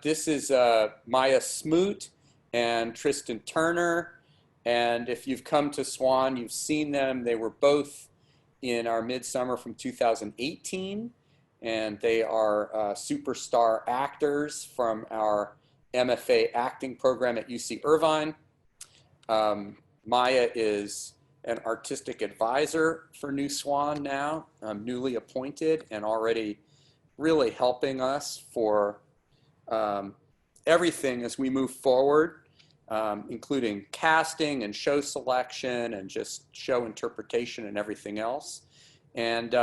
this is Maya Smoot and Tristan Turner. And if you've come to Swan, you've seen them. They were both in our Midsummer from 2018. And they are superstar actors from our MFA acting program at UC Irvine. Maya is an artistic advisor for New Swan now, newly appointed, and already really helping us for everything as we move forward, including casting and show selection and just show interpretation and everything else. And,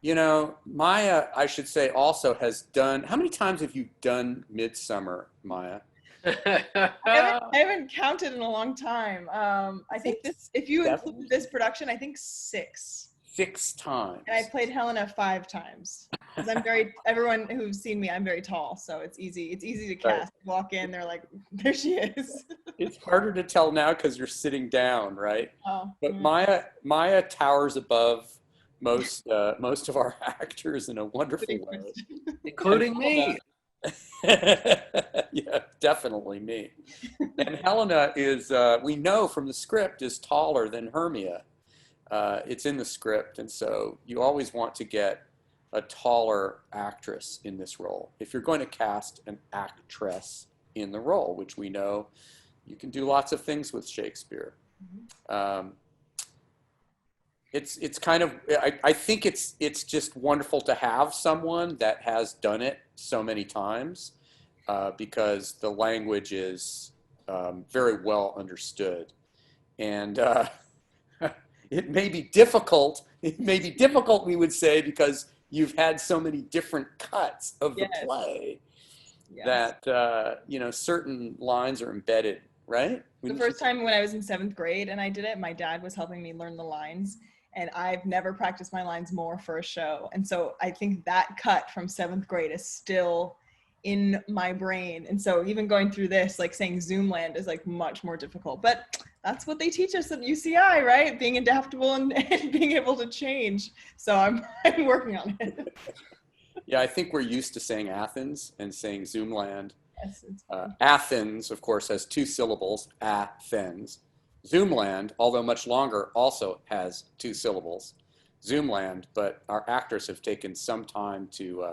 you know, Maya, I should say, also has done, how many times have you done Midsummer, Maya? I haven't counted in a long time. I think this, if you include this production, I think 6. 6 times. And I played Helena 5 times. Because I'm very, everyone who's seen me, I'm very tall, so it's easy. It's easy to cast. Right. Walk in, they're like, there she is. It's harder to tell now because you're sitting down, right? Oh. But Maya towers above most of our actors in a wonderful way, including me. Yeah, definitely me. And Helena is, we know from the script, is taller than Hermia. It's in the script, and so you always want to get a taller actress in this role. If you're going to cast an actress in the role, which we know you can do lots of things with Shakespeare. It's kind of, I think it's just wonderful to have someone that has done it so many times because the language is very well understood. And it may be difficult, we would say, because you've had so many different cuts of the play that, you know, certain lines are embedded, right? The first time when I was in 7th grade and I did it, my dad was helping me learn the lines. And I've never practiced my lines more for a show. And so I think that cut from 7th grade is still in my brain. And so even going through this, like saying Zoomland is like much more difficult. But that's what they teach us at UCI, right? Being adaptable and being able to change. So I'm working on it. Yeah, I think we're used to saying Athens and saying Zoomland. Yes, Athens, of course, has 2 syllables, Athens. Zoomland, although much longer, also has 2 syllables, Zoomland, but our actors have taken some time to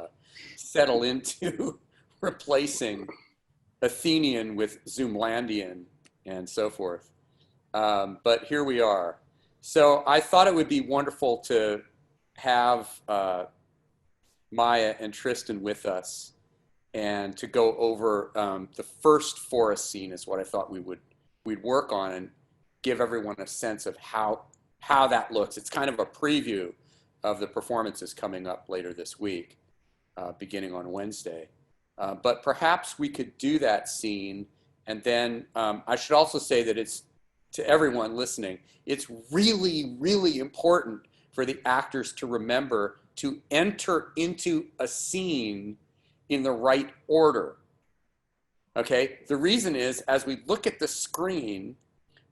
settle into replacing Athenian with Zoomlandian and so forth. But here we are. So I thought it would be wonderful to have Maya and Tristan with us and to go over the first forest scene is what I thought we'd work on and give everyone a sense of how that looks. It's kind of a preview of the performances coming up later this week, beginning on Wednesday. But perhaps we could do that scene, and then I should also say that it's, to everyone listening, it's really, really important for the actors to remember to enter into a scene in the right order. Okay? The reason is, as we look at the screen,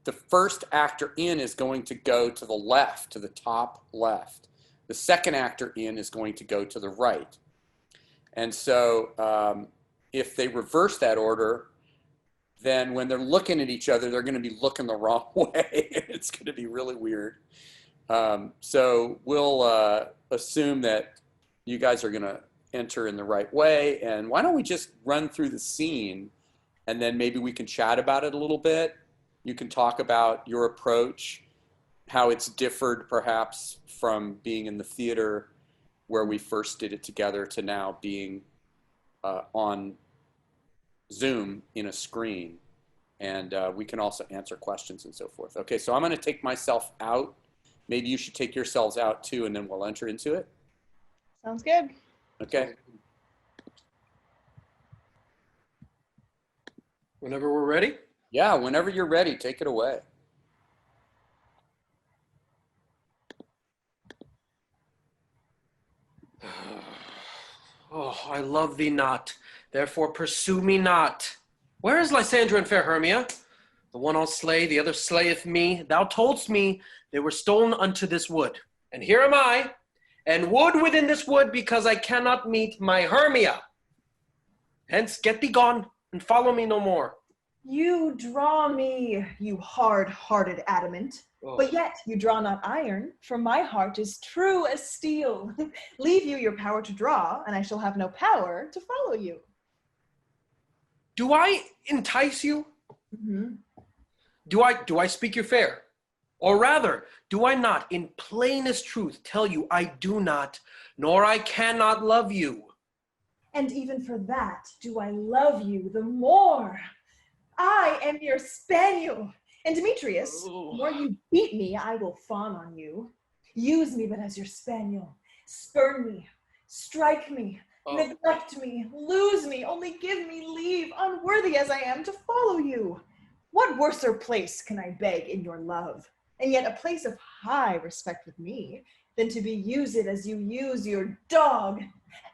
the first actor in is going to go to the left, to the top left. The second actor in is going to go to the right. And so if they reverse that order, then when they're looking at each other, they're going to be looking the wrong way. It's going to be really weird. So we'll assume that you guys are going to enter in the right way. And why don't we just run through the scene, and then maybe we can chat about it a little bit. You can talk about your approach, how it's differed perhaps from being in the theater where we first did it together to now being on Zoom in a screen. And we can also answer questions and so forth. Okay, so I'm going to take myself out. Maybe you should take yourselves out too, and then we'll enter into it. Sounds good. Okay. Whenever we're ready? Yeah, whenever you're ready, take it away. Oh, I love thee not, therefore pursue me not. Where is Lysandra and fair Hermia? The one I'll slay, the other slayeth me. Thou toldst me they were stolen unto this wood. And here am I, and wood within this wood, because I cannot meet my Hermia. Hence, get thee gone, and follow me no more. You draw me, you hard-hearted adamant. Oh. But yet you draw not iron, for my heart is true as steel. Leave you your power to draw, and I shall have no power to follow you. Do I entice you? Mm-hmm. Do I speak you fair? Or rather, do I not, in plainest truth, tell you I do not, nor I cannot love you? And even for that do I love you the more. I am your spaniel. And Demetrius, the more you beat me, I will fawn on you. Use me but as your spaniel. Spurn me, strike me, neglect me, lose me, only give me leave, unworthy as I am to follow you. What worser place can I beg in your love, and yet a place of high respect with me, than to be used as you use your dog?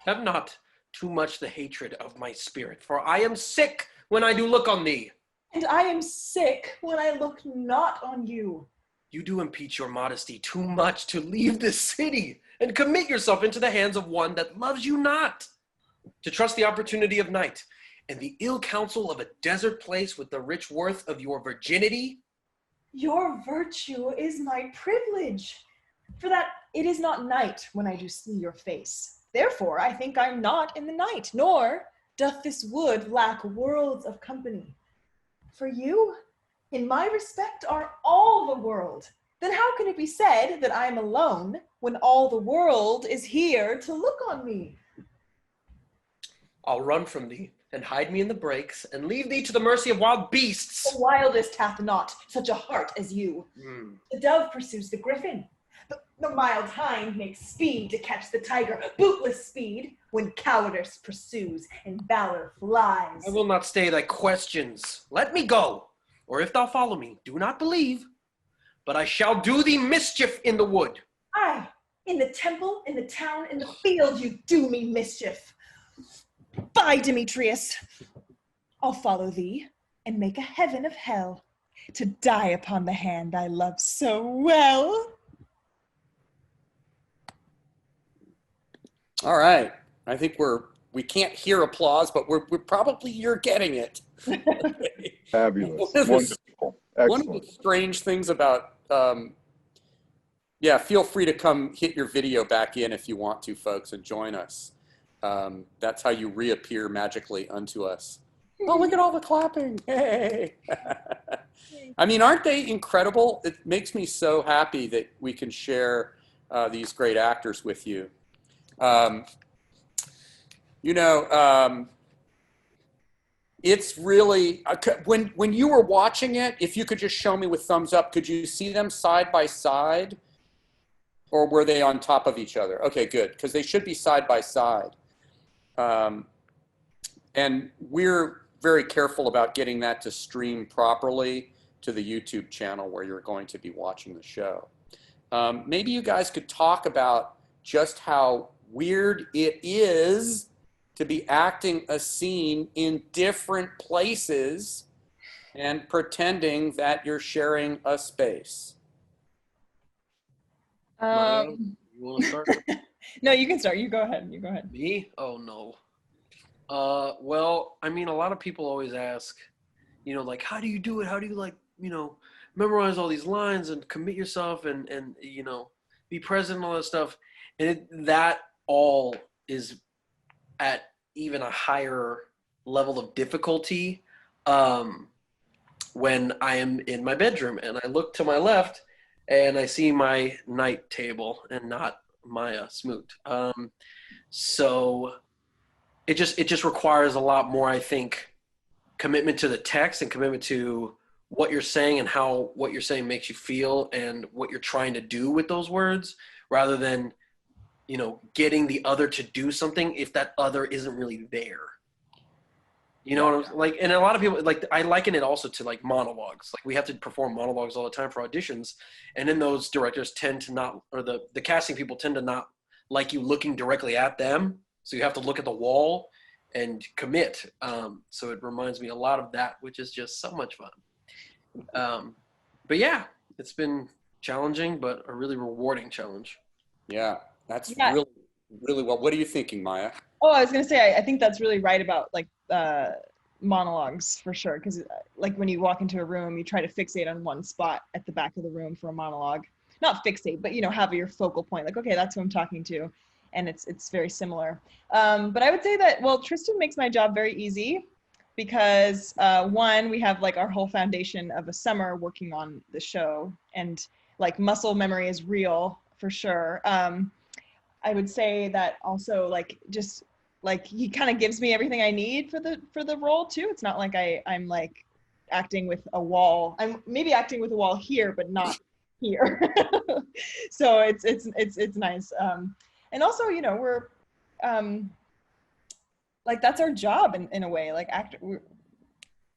Have not too much the hatred of my spirit, for I am sick when I do look on thee. And I am sick when I look not on you. You do impeach your modesty too much to leave this city and commit yourself into the hands of one that loves you not. To trust the opportunity of night and the ill counsel of a desert place with the rich worth of your virginity. Your virtue is my privilege, for that it is not night when I do see your face. Therefore I think I'm not in the night, nor doth this wood lack worlds of company. For you, in my respect, are all the world. Then how can it be said that I am alone when all the world is here to look on me? I'll run from thee and hide me in the brakes and leave thee to the mercy of wild beasts. The wildest hath not such a heart as you. The dove pursues the griffin. The mild hind makes speed to catch the tiger, bootless speed, when cowardice pursues and valor flies. I will not stay thy questions. Let me go, or if thou follow me, do not believe, but I shall do thee mischief in the wood. Aye, in the temple, in the town, in the field, you do me mischief. Bye, Demetrius. I'll follow thee and make a heaven of hell, to die upon the hand I love so well. All right. I think we can't hear applause, but you're getting it. Fabulous. One of Wonderful. Excellent. the strange things about, feel free to come hit your video back in if you want to, folks, and join us. That's how you reappear magically unto us. Oh, look at all the clapping. Hey. I mean, aren't they incredible? It makes me so happy that we can share these great actors with you. It's really, when you were watching it, if you could just show me with thumbs up, could you see them side by side, or were they on top of each other? Okay, good, because they should be side by side. And we're very careful about getting that to stream properly to the YouTube channel where you're going to be watching the show. Maybe you guys could talk about just how weird it is to be acting a scene in different places and pretending that you're sharing a space. You want to start? No, you can start. You go ahead. Me? Oh, no. Well, I mean, a lot of people always ask, like, how do you do it? How do you, memorize all these lines and commit yourself and be present and all that stuff? And that all is at even a higher level of difficulty when I am in my bedroom and I look to my left and I see my night table and not my smoot. So it just requires a lot more, I think, commitment to the text and commitment to what you're saying and how what you're saying makes you feel and what you're trying to do with those words, rather than getting the other to do something if that other isn't really there. Like, and a lot of people, like, I liken it also to like monologues. Like, we have to perform monologues all the time for auditions, and then those directors tend to not, or the casting people tend to not like you looking directly at them. So you have to look at the wall and commit. So it reminds me a lot of that, which is just so much fun. But yeah, it's been challenging, but a really rewarding challenge. Yeah, that's really, really well. What are you thinking, Maya? Oh, I was going to say, I think that's really right about like monologues for sure, because like when you walk into a room, you try to fixate on one spot at the back of the room for a monologue. Not fixate, but have your focal point. Like, okay, that's who I'm talking to, and it's very similar. But I would say that, well, Tristan makes my job very easy because one, we have like our whole foundation of a summer working on the show, and like muscle memory is real for sure. I would say that also, like, just like he kind of gives me everything I need for the role too. It's not like I'm like acting with a wall. I'm maybe acting with a wall here, but not here. So it's nice. And also, we're like, that's our job in a way. Like,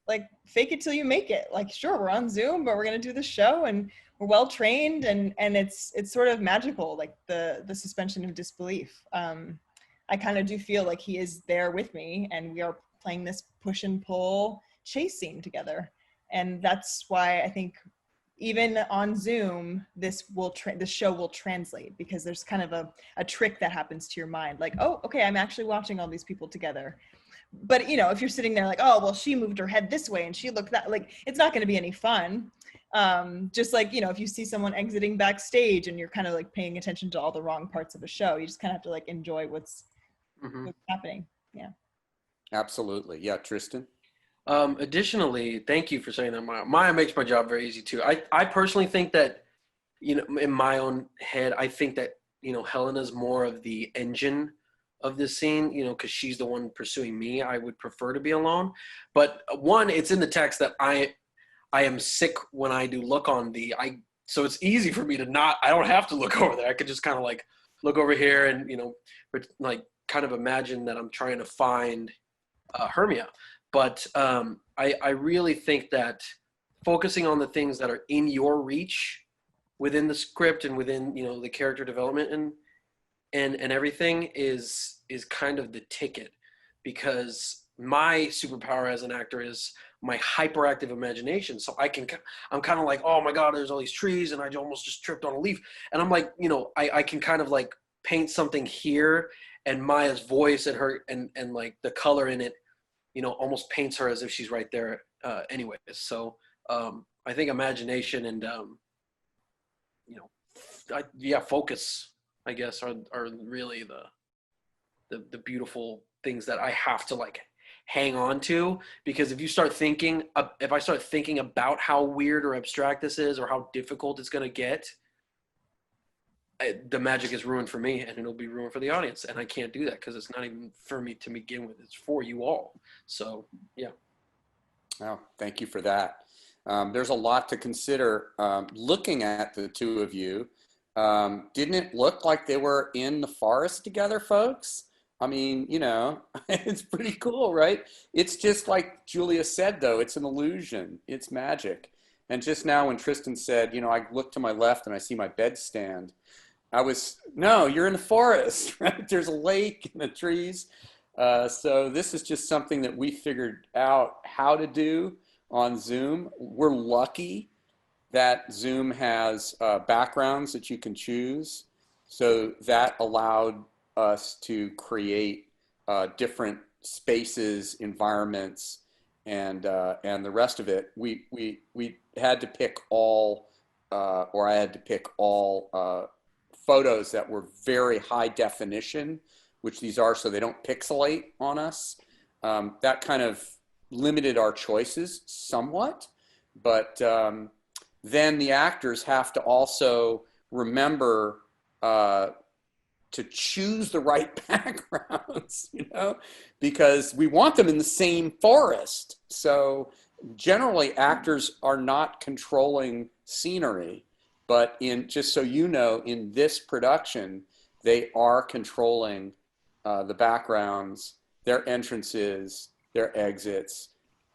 like, fake it till you make it. Like, sure, we're on Zoom, but we're gonna do the show, and we're well trained, and it's sort of magical, like the suspension of disbelief. I kind of do feel like he is there with me, and we are playing this push and pull chase scene together, and that's why I think even on Zoom, the show will translate, because there's kind of a trick that happens to your mind, like, oh, okay, I'm actually watching all these people together. But if you're sitting there like, oh, well, she moved her head this way and she looked that, like, it's not going to be any fun. Just like, if you see someone exiting backstage and you're kind of like paying attention to all the wrong parts of a show, you just kind of have to like enjoy what's happening. Yeah. Absolutely. Yeah. Tristan? Additionally, thank you for saying that, Maya. Maya makes my job very easy too. I personally think that, in my own head, I think that, Helena's more of the engine of this scene, because she's the one pursuing me. I would prefer to be alone. But one, it's in the text that I am sick when I do look on thee. So it's easy for me to not, I don't have to look over there. I could just kind of like look over here and, like kind of imagine that I'm trying to find Hermia. But I really think that focusing on the things that are in your reach within the script and within, the character development and everything is kind of the ticket, because my superpower as an actor is my hyperactive imagination. So I'm kind of like, oh my God, there's all these trees and I almost just tripped on a leaf. And I'm like, I can kind of like paint something here, and Maya's voice and her and like the color in it, almost paints her as if she's right there anyways. So I think imagination and, focus, I guess, are really the beautiful things that I have to like hang on to, because if I start thinking about how weird or abstract this is or how difficult it's going to get, the magic is ruined for me, and it'll be ruined for the audience, and I can't do that because it's not even for me to begin with. It's for you all. So yeah. Oh, thank you for that. There's a lot to consider. Looking at the two of you, didn't it look like they were in the forest together, folks? I mean, it's pretty cool, right? It's just like Julia said, though, it's an illusion. It's magic. And just now when Tristan said, I look to my left and I see my bedstand, no, you're in the forest, right? There's a lake and the trees. So this is just something that we figured out how to do on Zoom. We're lucky that Zoom has backgrounds that you can choose. So that allowed us to create different spaces, environments, and the rest of it. We had to pick all, or I had to pick all photos that were very high definition, which these are, so they don't pixelate on us. That kind of limited our choices somewhat, but then the actors have to also remember to choose the right backgrounds, because we want them in the same forest. So generally actors are not controlling scenery, but just so in this production, they are controlling the backgrounds, their entrances, their exits,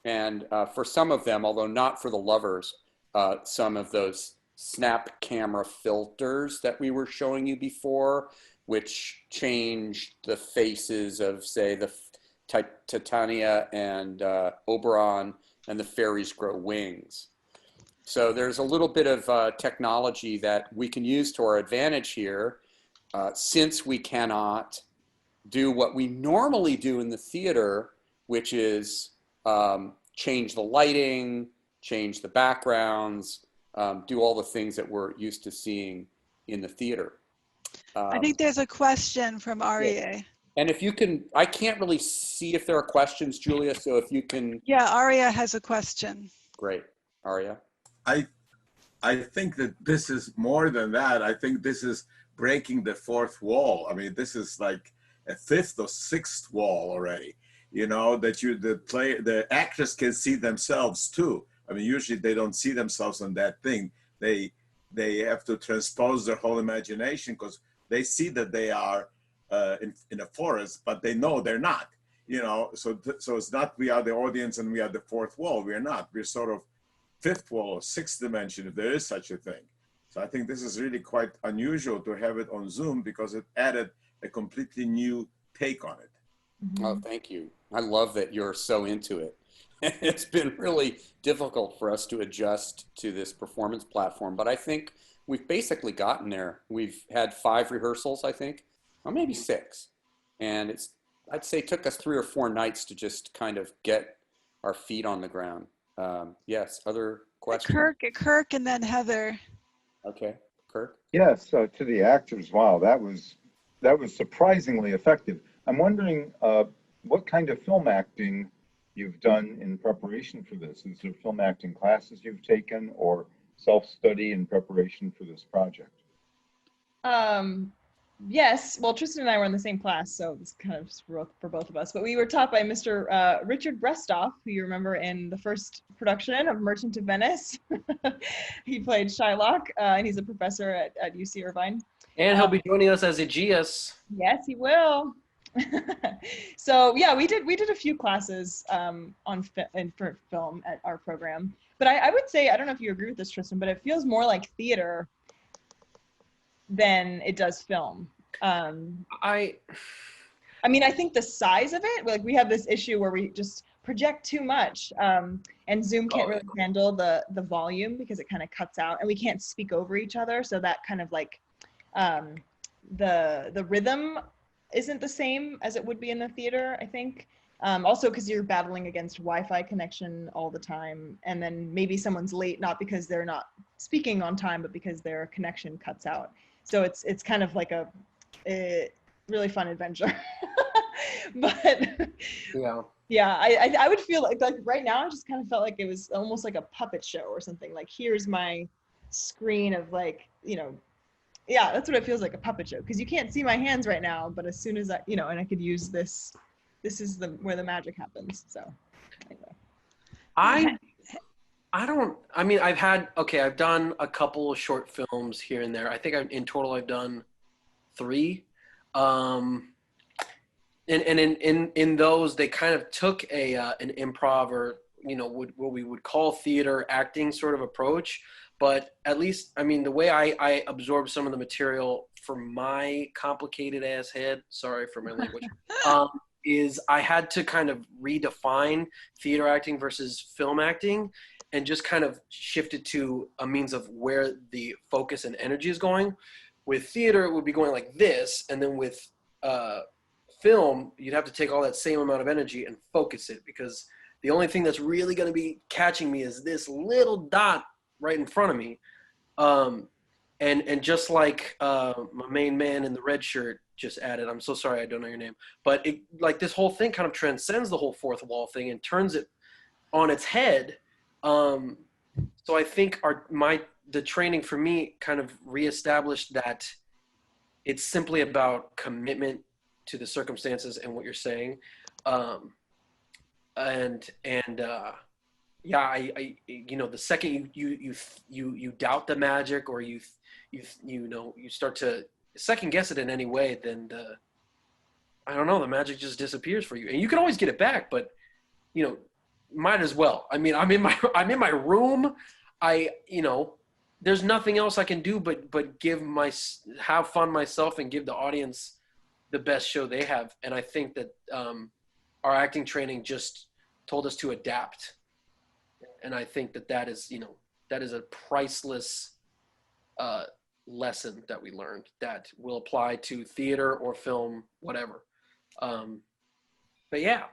and for some of them, although not for the lovers, some of those snap camera filters that we were showing you before, which changed the faces of, say, the Titania and Oberon and the fairies grow wings. So there's a little bit of technology that we can use to our advantage here, since we cannot do what we normally do in the theater, which is change the lighting, change the backgrounds, do all the things that we're used to seeing in the theater. I think there's a question from Yeah. Aria. And if you can, I can't really see if there are questions, Julia, so if you can. Yeah, Aria has a question. Great. Aria? I think that this is more than that. I think this is breaking the fourth wall. I mean, this is like a fifth or sixth wall already. You know, that the actors can see themselves too. I mean, usually they don't see themselves on that thing. They have to transpose their whole imagination because they see that they are in a forest, but they know they're not. You know, so it's not we are the audience and we are the fourth wall. We are not. We're sort of fifth wall or sixth dimension, if there is such a thing. So I think this is really quite unusual to have it on Zoom because it added a completely new take on it. Oh, thank you. I love that you're so into it. It's been really difficult for us to adjust to this performance platform, but I think we've basically gotten there. We've had 5 rehearsals, I think, or maybe 6. And I'd say took us 3 or 4 nights to just kind of get our feet on the ground. Yes, other questions? Kirk and then Heather. Okay, Kirk? Yes, to the actors, wow, that was surprisingly effective. I'm wondering what kind of film acting you've done in preparation for this. Is there film acting classes you've taken or self-study in preparation for this project? Yes, well, Tristan and I were in the same class, so it's kind of for both of us. But we were taught by Mr. Richard Brestoff, who you remember in the first production of Merchant of Venice. He played Shylock, and he's a professor at UC Irvine. And he'll be joining us as Aegeus. Yes, he will. So yeah, we did a few classes for film at our program. But I would say, I don't know if you agree with this, Tristan, but it feels more like theater than it does film. I mean, I think the size of it, like we have this issue where we just project too much, and Zoom can't really handle the volume because it kind of cuts out, and we can't speak over each other. So that kind of like the rhythm isn't the same as it would be in the theater, I think. Also because you're battling against Wi-Fi connection all the time, and then maybe someone's late not because they're not speaking on time, but because their connection cuts out. So it's kind of like a really fun adventure. But yeah, I would feel like right now I just kind of felt like it was almost like a puppet show or something. Like here's my screen of like, you know, yeah, that's what it feels like, a puppet show, because you can't see my hands right now, but as soon as I, you know, and I could use this is where the magic happens. So anyway. I mean, I've done a couple of short films here and there. I think in total I've done 3. And in those, they kind of took an improv or, you know, what we would call theater acting sort of approach. But at least, I mean, the way I absorb some of the material for my complicated ass head, sorry for my language, is I had to kind of redefine theater acting versus film acting and just kind of shift it to a means of where the focus and energy is going. With theater, it would be going like this, and then with film, you'd have to take all that same amount of energy and focus it, because the only thing that's really going to be catching me is this little dot right in front of me. And just like my main man in the red shirt just added, I'm so sorry I don't know your name, but it, like, this whole thing kind of transcends the whole fourth wall thing and turns it on its head. So I think the training for me kind of reestablished that it's simply about commitment to the circumstances and what you're saying. Yeah, I you know, the second you doubt the magic, or you start to second guess it in any way, then I don't know, the magic just disappears for you. And you can always get it back, but you know, might as well. I mean, I'm in my room. There's nothing else I can do but have fun myself and give the audience the best show they have. And I think that our acting training just told us to adapt. And I think that is a priceless lesson that we learned that will apply to theater or film, whatever. But yeah.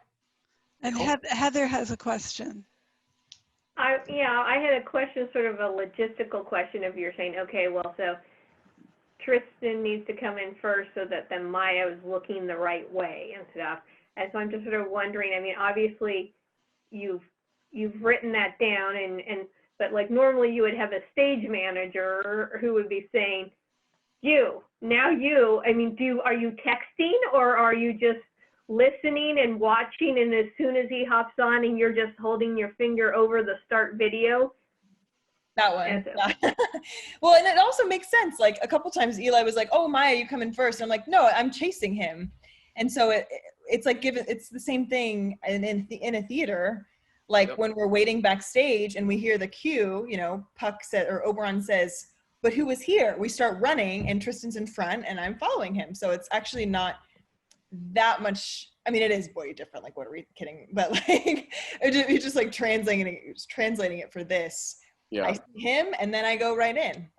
And Heather has a question. I had a question, sort of a logistical question. If you're saying, okay, well, so Tristan needs to come in first so that then Maya is looking the right way and stuff. And so I'm just sort of wondering, I mean, obviously you've written that down but like normally you would have a stage manager who would be saying, I mean, are you texting or are you just listening and watching, and as soon as he hops on and you're just holding your finger over the start video? That one. Yeah. Well, and it also makes sense. Like a couple times Eli was like, oh, Maya, you come in first. And I'm like, no, I'm chasing him. And so it's like, it's the same thing in a theater. Like when we're waiting backstage and we hear the cue, you know, Puck said, or Oberon says, but who was here? We start running and Tristan's in front and I'm following him. So it's actually not that much. I mean, it is way different. Like, what are we kidding? But like, it's just like translating it for this. Yeah. I see him and then I go right in.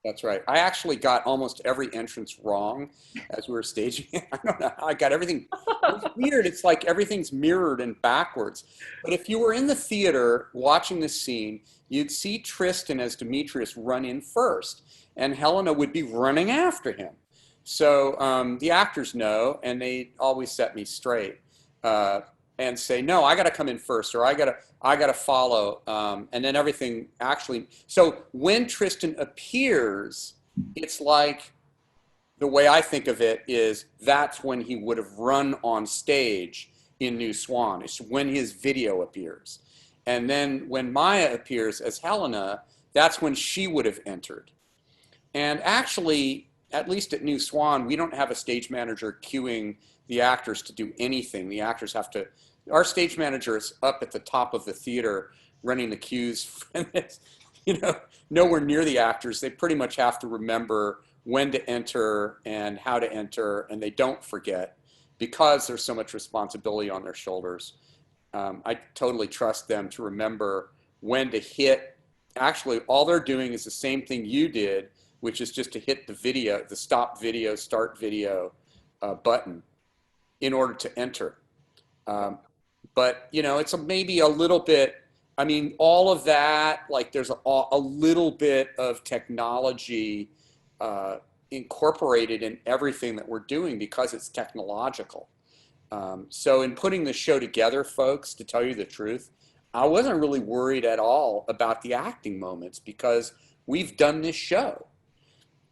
That's right. I actually got almost every entrance wrong as we were staging it. I don't know how I got everything. It's weird. It's like everything's mirrored and backwards. But if you were in the theater watching this scene, you'd see Tristan as Demetrius run in first, and Helena would be running after him. So the actors know, and they always set me straight and say, no, I got to come in first, or I got to follow. And then everything actually, so when Tristan appears, it's like, the way I think of it is that's when he would have run on stage in New Swan. It's when his video appears. And then when Maya appears as Helena, that's when she would have entered. And actually, at least at New Swan, we don't have a stage manager cueing the actors to do anything. The actors have to, our stage manager is up at the top of the theater running the cues, and it's, you know, nowhere near the actors. They pretty much have to remember when to enter and how to enter, and they don't forget because there's so much responsibility on their shoulders. I totally trust them to remember when to hit. Actually, all they're doing is the same thing you did, which is just to hit the video, the stop video, start video button in order to enter. But, you know, it's maybe a little bit, I mean, all of that, like there's a little bit of technology incorporated in everything that we're doing because it's technological. So in putting the show together, folks, to tell you the truth, I wasn't really worried at all about the acting moments because we've done this show.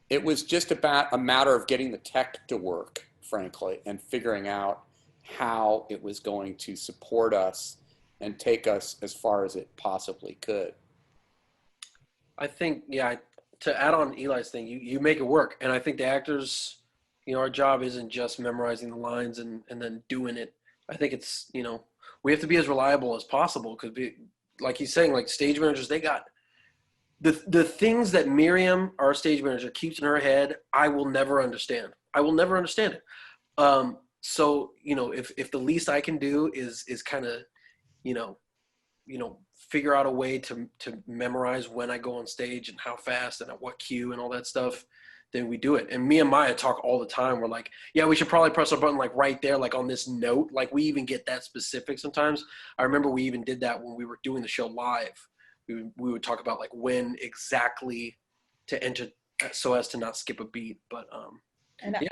It was just about a matter of getting the tech to work, frankly, and figuring out how it was going to support us and take us as far as it possibly could. I think, yeah, to add on Eli's thing, you make it work. And I think the actors, you know, our job isn't just memorizing the lines and then doing it. I think it's, you know, we have to be as reliable as possible because, like he's saying, like stage managers, they got the things that Miriam, our stage manager, keeps in her head. I will never understand. I will never understand it. So, you know, if the least I can do is kind of, you know, figure out a way to memorize when I go on stage and how fast and at what cue and all that stuff, then we do it. And me and Maya talk all the time. We're like, yeah, we should probably press our button like right there, like on this note. Like we even get that specific sometimes. I remember we even did that when we were doing the show live. We would talk about like when exactly to enter so as to not skip a beat. But and yeah.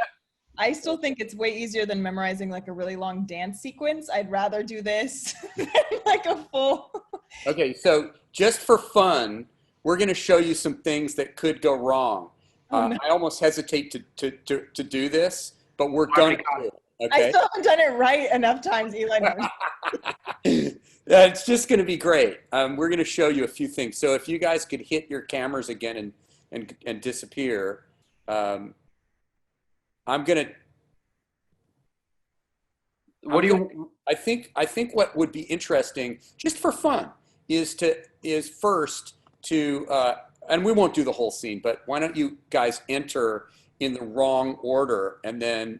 I still think it's way easier than memorizing like a really long dance sequence. I'd rather do this than like a full. Okay, so just for fun, we're going to show you some things that could go wrong. Oh, no. I almost hesitate to do this, but we're going to do it. Okay? I still haven't done it right enough times, Eli knows. It's just going to be great. We're going to show you a few things. So if you guys could hit your cameras again and disappear, I'm going to. I think what would be interesting, just for fun, is first to and we won't do the whole scene, but why don't you guys enter in the wrong order, and then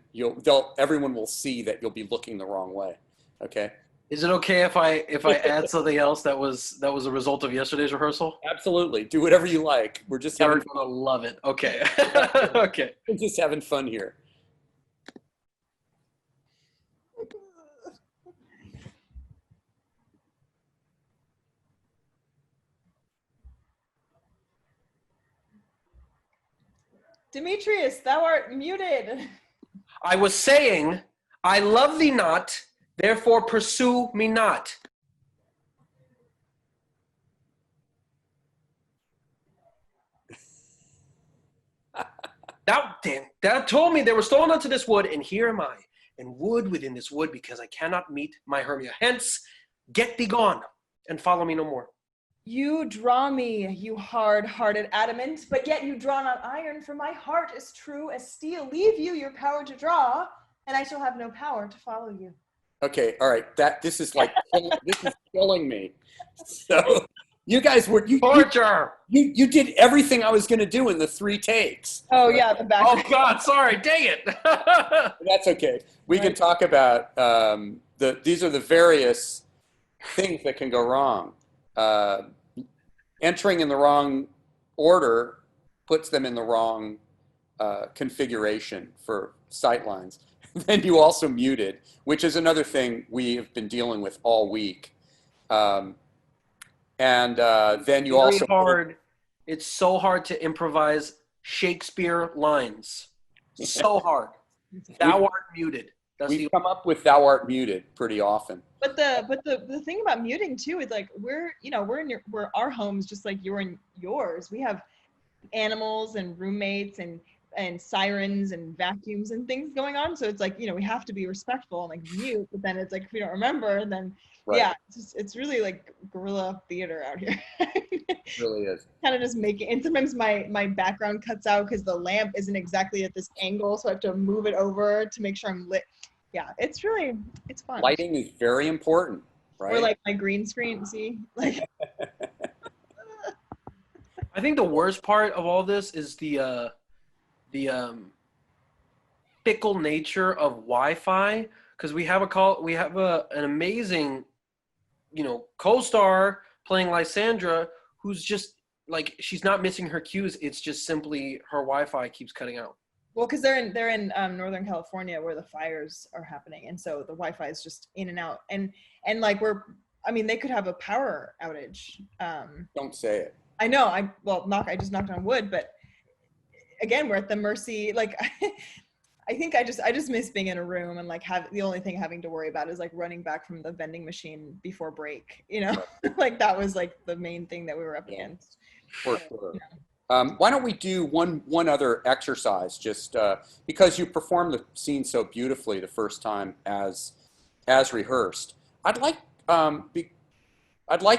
everyone will see that you'll be looking the wrong way. Okay. Is it okay if I add something else that was a result of yesterday's rehearsal? Absolutely. Do whatever you like. We're just They're gonna love it. Okay. Okay. We're just having fun here. Demetrius, thou art muted. I was saying, I love thee not, therefore pursue me not. Thou told me they were stolen unto this wood, and here am I, and wood within this wood, because I cannot meet my Hermia. Hence, get thee gone, and follow me no more. You draw me, you hard-hearted adamant, but yet you draw not iron, for my heart is true as steel. Leave you your power to draw, and I shall have no power to follow you. Okay, all right. This is killing me. So you guys were Torture! you did everything I was going to do in the 3 takes. Oh yeah, the back. Oh God, sorry, dang it. That's okay. We can talk about these are the various things that can go wrong. Entering in the wrong order puts them in the wrong configuration for sightlines. Then you also muted, which is another thing we have been dealing with all week. And then you Very also hard. It's so hard to improvise Shakespeare lines. So hard. Thou art muted. We've come up with "thou art muted" pretty often. But the thing about muting too is like we're in our homes just like you're in yours. We have animals and roommates and sirens and vacuums and things going on. So it's like, we have to be respectful and like mute, but then it's like if we don't remember, then right. Yeah, it's really like guerrilla theater out here. It really is. Kind of just making, and sometimes my background cuts out because the lamp isn't exactly at this angle, so I have to move it over to make sure I'm lit. Yeah, it's fun. Lighting is very important, right? Or like my green screen, see? Like I think the worst part of all this is the fickle nature of Wi-Fi, because we have an amazing, co-star playing Lysandra who's just like, she's not missing her cues. It's just simply her Wi-Fi keeps cutting out. Well, because they're in Northern California where the fires are happening, and so the Wi-Fi is just in and out, and like they could have a power outage. Don't say it. I know. I just knocked on wood, but again, we're at the mercy. Like, I think I just miss being in a room and like the only thing having to worry about is like running back from the vending machine before break. Like that was like the main thing that we were up against. For sure. Why don't we do one other exercise, just because you performed the scene so beautifully the first time as rehearsed. I'd like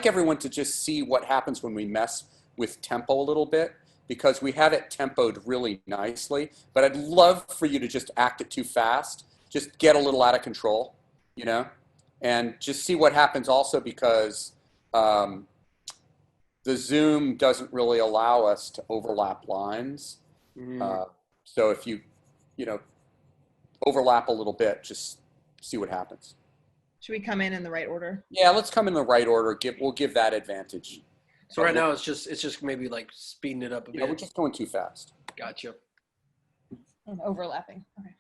everyone to just see what happens when we mess with tempo a little bit, because we have it tempoed really nicely, but I'd love for you to just act it too fast, just get a little out of control, and just see what happens also, because the Zoom doesn't really allow us to overlap lines. So if you overlap a little bit, just see what happens. Should we come in the right order? Yeah, let's come in the right order. We'll give that advantage. So right now it's just maybe like speeding it up a bit. We're just going too fast. Gotcha. And overlapping. Okay.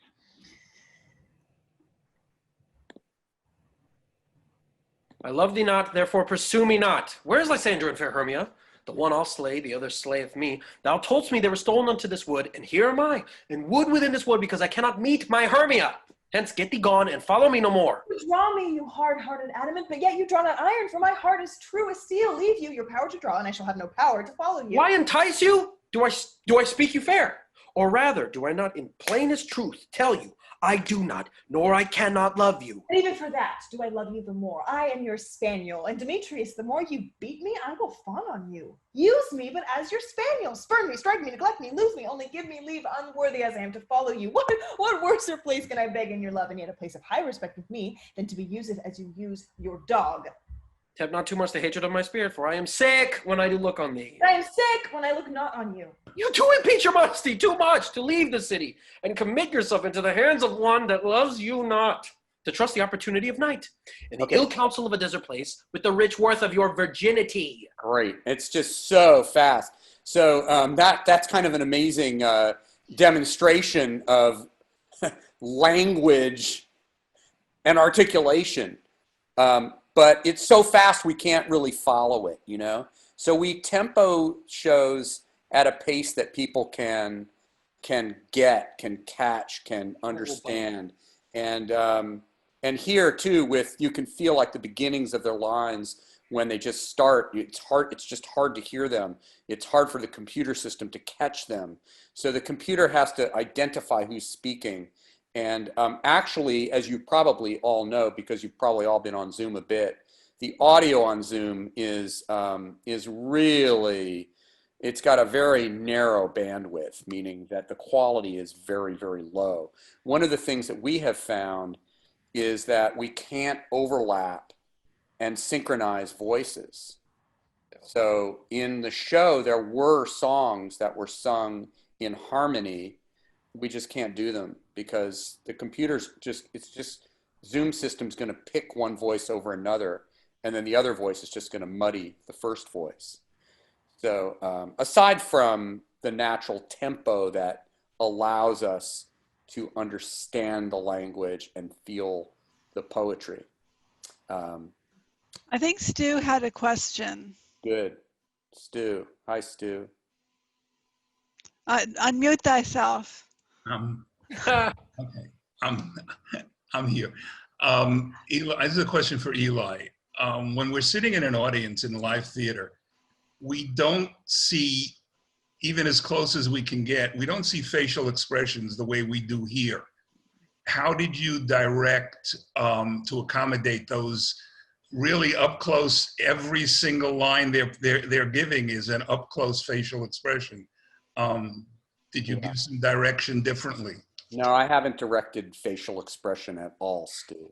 I love thee not, therefore pursue me not. Where is Lysandra and fair Hermia? The one I'll slay, the other slayeth me. Thou toldst me they were stolen unto this wood, and here am I, and wood within this wood, because I cannot meet my Hermia. Hence get thee gone, and follow me no more. You draw me, you hard-hearted adamant, but yet you draw not iron, for my heart is true as steel. Leave you your power to draw, and I shall have no power to follow you. Why entice you? Do I speak you fair? Or rather, do I not in plainest truth tell you, I do not, nor I cannot love you? And even for that, do I love you the more. I am your spaniel, and Demetrius, the more you beat me, I will fawn on you. Use me, but as your spaniel. Spurn me, strike me, neglect me, lose me, only give me leave, unworthy as I am to follow you. What worser place can I beg in your love, and yet a place of high respect with me, than to be used as you use your dog? Tempt not too much the hatred of my spirit, for I am sick when I do look on thee. I am sick when I look not on you. You do impeach your modesty too much to leave the city and commit yourself into the hands of one that loves you not, to trust the opportunity of night and the ill counsel of a desert place with the rich worth of your virginity. Great. It's just so fast. So that's kind of an amazing demonstration of language and articulation. But it's so fast we can't really follow it, So we tempo shows at a pace that people can can get, can catch, can understand. And here too, with you can feel like the beginnings of their lines when they just start. It's just hard to hear them. It's hard for the computer system to catch them. So the computer has to identify who's speaking. And actually, as you probably all know, because you've probably all been on Zoom a bit, the audio on Zoom is really, it's got a very narrow bandwidth, meaning that the quality is very, very low. One of the things that we have found is that we can't overlap and synchronize voices. So in the show, there were songs that were sung in harmony. We just can't do them because the computer's it's just, Zoom system's going to pick one voice over another, and then the other voice is just going to muddy the first voice. So aside from the natural tempo that allows us to understand the language and feel the poetry. I think Stu had a question. Good. Stu. Hi, Stu. Unmute thyself. Okay, I'm here. Eli, this is a question for Eli. When we're sitting in an audience in live theater, we don't see, even as close as we can get, we don't see facial expressions the way we do here. How did you direct to accommodate those really up close? Every single line they're giving is an up close facial expression. Did you give some direction differently? No, I haven't directed facial expression at all, Stu.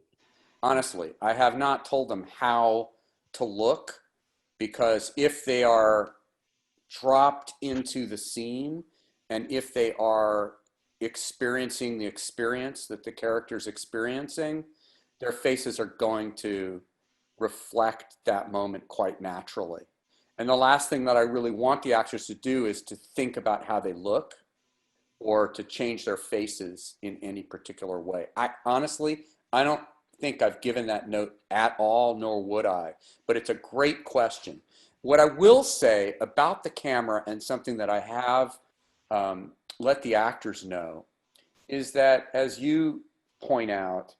Honestly, I have not told them how to look, because if they are dropped into the scene and if they are experiencing the experience that the character's experiencing, their faces are going to reflect that moment quite naturally. And the last thing that I really want the actors to do is to think about how they look or to change their faces in any particular way. I honestly don't think I've given that note at all, nor would I, but it's a great question. What I will say about the camera, and something that I have let the actors know, is that, as you point out,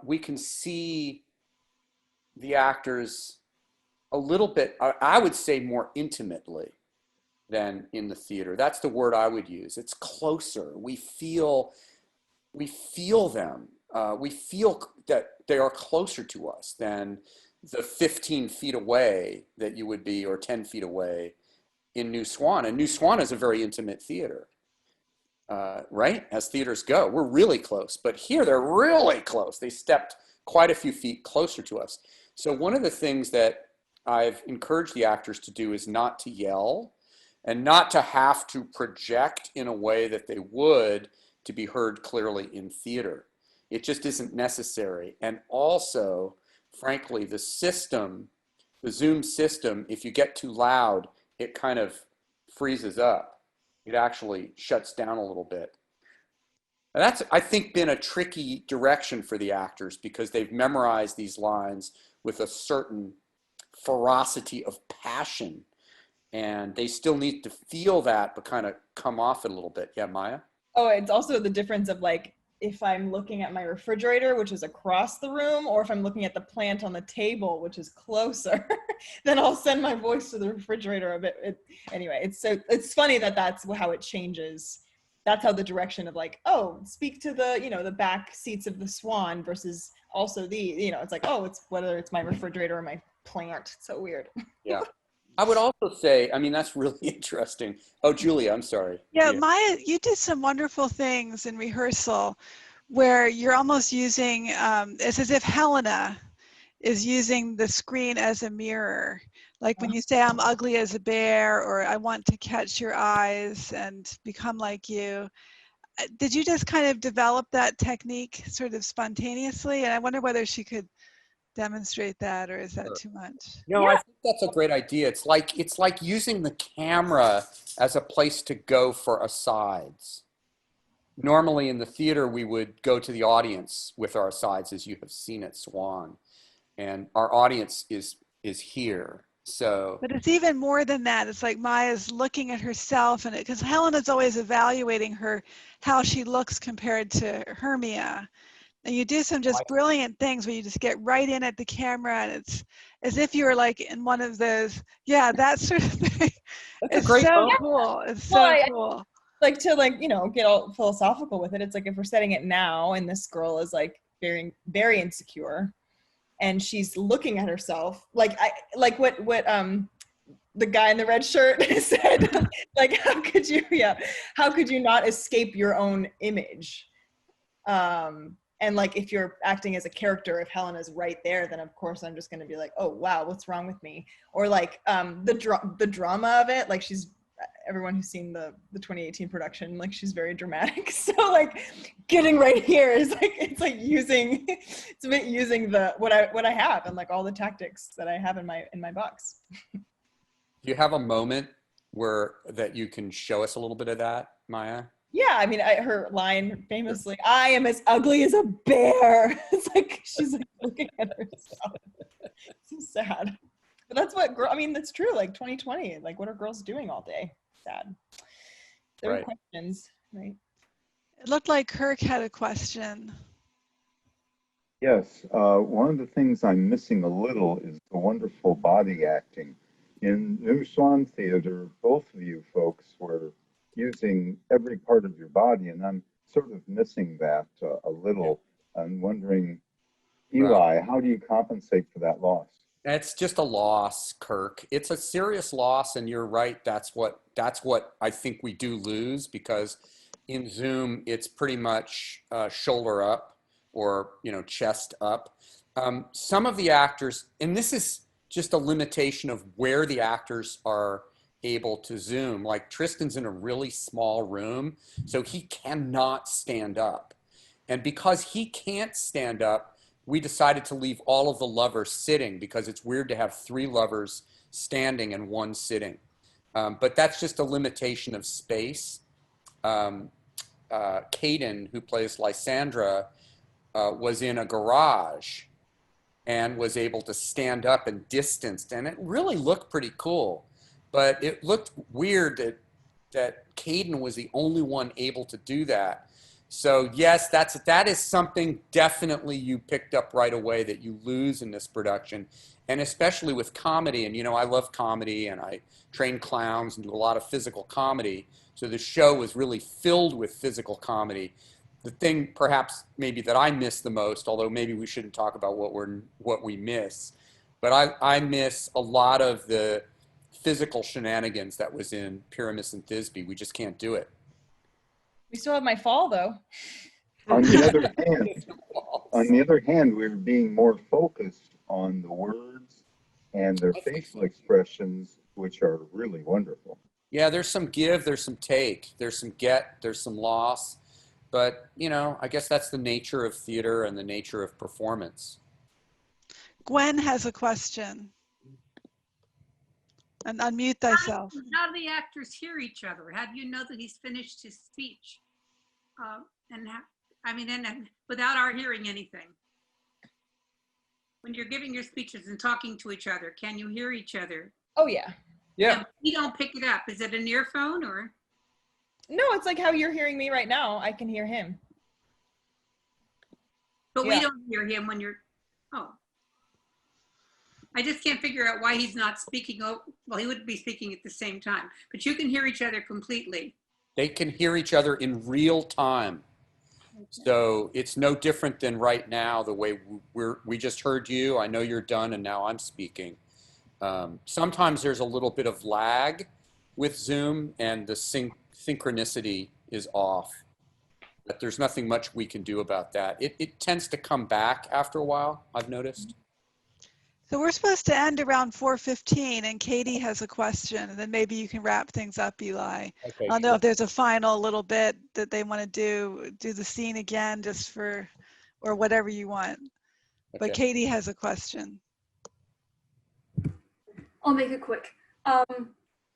we can see the actors a little bit, I would say, more intimately than in the theater. That's the word I would use. It's closer. We feel them. We feel that they are closer to us than the 15 feet away that you would be, or 10 feet away in New Swan. And New Swan is a very intimate theater, right? As theaters go, we're really close. But here they're really close. They stepped quite a few feet closer to us. So one of the things that I've encouraged the actors to do is not to yell and not to have to project in a way that they would to be heard clearly in theater. It just isn't necessary. And also, frankly, the system, the Zoom system, if you get too loud, it kind of freezes up. It actually shuts down a little bit. And that's, I think, been a tricky direction for the actors, because they've memorized these lines with a certain ferocity of passion, and they still need to feel that, but kind of come off it a little bit. Yeah, Maya? Oh, it's also the difference of, like, if I'm looking at my refrigerator, which is across the room, or if I'm looking at the plant on the table, which is closer, then I'll send my voice to the refrigerator a bit. Anyway, it's funny that that's how it changes. That's how the direction of, like, oh, speak to the, the back seats of the Swan versus also it's like, oh, it's whether it's my refrigerator or my plant. It's so weird. Yeah. I would also say, I mean, that's really interesting. Oh, Julia, I'm sorry. Yeah, Maya, you did some wonderful things in rehearsal where you're almost using, it's as if Helena is using the screen as a mirror. Like when you say, I'm ugly as a bear, or I want to catch your eyes and become like you. Did you just kind of develop that technique sort of spontaneously? And I wonder whether she could demonstrate that, or is that too much? No, I think that's a great idea. It's like using the camera as a place to go for asides. Normally in the theater, we would go to the audience with our asides, as you have seen at Swan, and our audience is here. So But it's even more than that. It's like Maya's looking at herself, and because Helena's always evaluating her, how she looks compared to Hermia. And you do some just brilliant things where you just get right in at the camera, and it's as if you were like in one of those, yeah, that sort of thing. that's a It's great so moment. cool. It's Well, so cool. like to like, you know, get all philosophical with it. It's like if we're setting it now and this girl is like very, very insecure and she's looking at herself, like what the guy in the red shirt said, like, how could you not escape your own image? And like, if you're acting as a character, if Helena's right there, then of course I'm just going to be like, oh, wow, what's wrong with me? Or like the drama of it, like everyone who's seen the 2018 production, like she's very dramatic. So like getting right here is like, it's like using what I have and like all the tactics that I have in my box. Do you have a moment that you can show us a little bit of that, Maya? Yeah, I mean, her line famously, "I am as ugly as a bear." It's like she's like looking at herself. So sad. But that's what that's true. Like 2020, like what are girls doing all day? Sad. There were questions, right? It looked like Kirk had a question. Yes, one of the things I'm missing a little is the wonderful body acting. In New Swan Theater, both of you folks were using every part of your body, and I'm sort of missing that a little. I'm wondering, Eli, how do you compensate for that loss? It's just a loss, Kirk. It's a serious loss, and you're right. That's what I think we do lose, because in Zoom it's pretty much shoulder up or chest up. Some of the actors, and this is just a limitation of where the actors are able to Zoom. Like Tristan's in a really small room, so he cannot stand up. And because he can't stand up, we decided to leave all of the lovers sitting, because it's weird to have 3 lovers standing and 1 sitting. But that's just a limitation of space. Caden, who plays Lysandra, was in a garage and was able to stand up and distanced, and it really looked pretty cool. But it looked weird that Caden was the only one able to do that. So yes, that is something definitely you picked up right away that you lose in this production, and especially with comedy. And I love comedy, and I train clowns and do a lot of physical comedy. So the show was really filled with physical comedy. The thing perhaps maybe that I miss the most, although maybe we shouldn't talk about what we miss, but I miss a lot of the physical shenanigans that was in Pyramus and Thisbe. We just can't do it. We still have my fall though. On the other hand, we're being more focused on the words and their facial expressions, which are really wonderful. Yeah, there's some give, there's some take, there's some get, there's some loss. But, I guess that's the nature of theater and the nature of performance. Gwen has a question. And unmute thyself. How do the actors hear each other? How do you know that he's finished his speech? And without our hearing anything. When you're giving your speeches and talking to each other, can you hear each other? Oh yeah. Yeah. You don't pick it up. Is it an earphone or? No, it's like how you're hearing me right now. I can hear him. But we don't hear him when you're, I just can't figure out why he's not speaking. Well, he wouldn't be speaking at the same time, but you can hear each other completely. They can hear each other in real time. So it's no different than right now, the way we just heard you. I know you're done, and now I'm speaking. Sometimes there's a little bit of lag with Zoom, and the synchronicity is off. But there's nothing much we can do about that. It tends to come back after a while, I've noticed. So we're supposed to end around 4:15, and Katie has a question, and then maybe you can wrap things up, Eli. Okay, I don't know if there's a final little bit that they want to do the scene again just for, or whatever you want. Okay. But Katie has a question. I'll make it quick.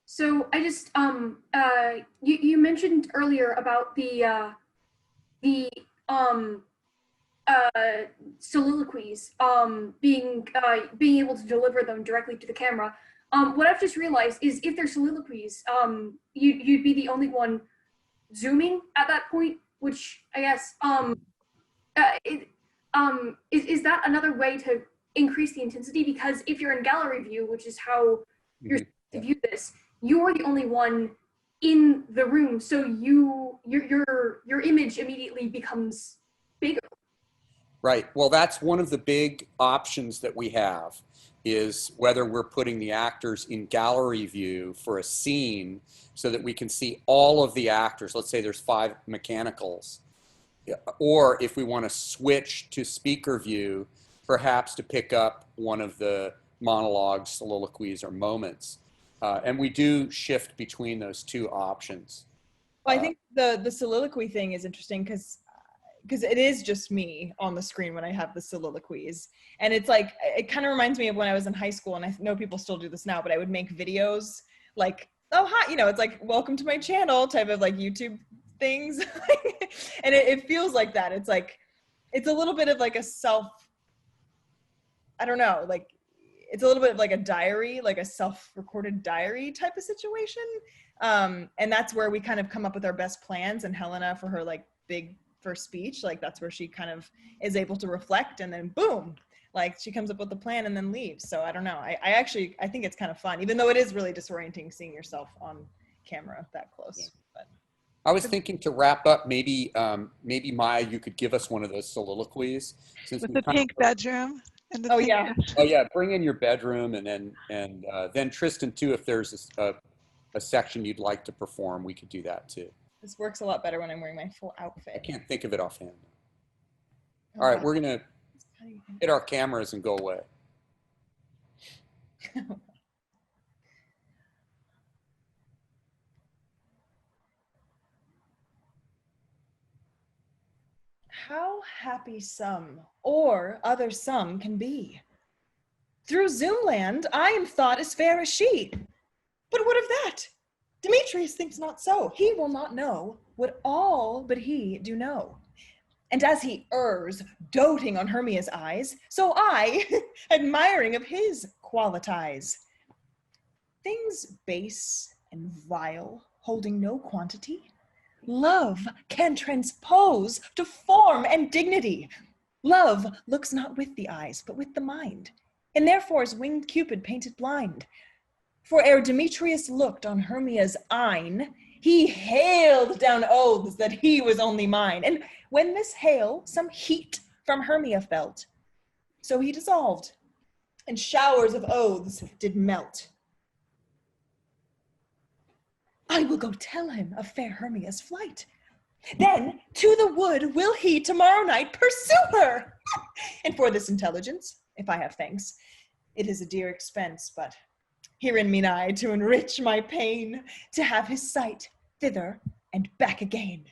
So I just, you mentioned earlier about the soliloquies, being able to deliver them directly to the camera. What I've just realized is if they're soliloquies, you'd be the only one zooming at that point, which I guess is that another way to increase the intensity? Because if you're in gallery view, which is how you're supposed to view this, you're the only one in the room, so your image immediately becomes bigger. Right. Well, that's one of the big options that we have, is whether we're putting the actors in gallery view for a scene so that we can see all of the actors. Let's say there's 5 mechanicals. Or if we want to switch to speaker view, perhaps to pick up one of the monologues, soliloquies, or moments. And we do shift between those 2 options. Well, I think the soliloquy thing is interesting because it is just me on the screen when I have the soliloquies. And it's like, it kind of reminds me of when I was in high school, and I know people still do this now, but I would make videos like, oh, hi, you know, it's like, welcome to my channel type of like YouTube things. And it feels like that. It's like, it's a little bit of like a I don't know, like, it's a little bit of like a diary, like a self-recorded diary type of situation. And that's where we kind of come up with our best plans. And Helena, for her like big first speech, like that's where she kind of is able to reflect, and then boom, like she comes up with the plan and then leaves. So I don't know. I think it's kind of fun, even though it is really disorienting seeing yourself on camera that close. Yeah. But I was thinking to wrap up, maybe Maya, you could give us one of those soliloquies. Since With the pink bedroom. And the pink yeah. bedroom. Oh yeah, bring in your bedroom, and then Tristan too, if there's a section you'd like to perform, we could do that too. This works a lot better when I'm wearing my full outfit. I can't think of it offhand. All right, we're gonna hit our cameras and go away. How happy some or other some can be. Through Zoomland, I am thought as fair as she. But what of that? Demetrius thinks not so. He will not know what all but he do know. And as he errs, doting on Hermia's eyes, so I, admiring of his qualities. Things base and vile, holding no quantity, love can transpose to form and dignity. Love looks not with the eyes, but with the mind, and therefore is winged Cupid painted blind. For ere Demetrius looked on Hermia's eyne, he hailed down oaths that he was only mine. And when this hail some heat from Hermia felt, so he dissolved, and showers of oaths did melt. I will go tell him of fair Hermia's flight. Then to the wood will he tomorrow night pursue her. And for this intelligence, if I have thanks, it is a dear expense, but herein mean I to enrich my pain, to have his sight thither and back again.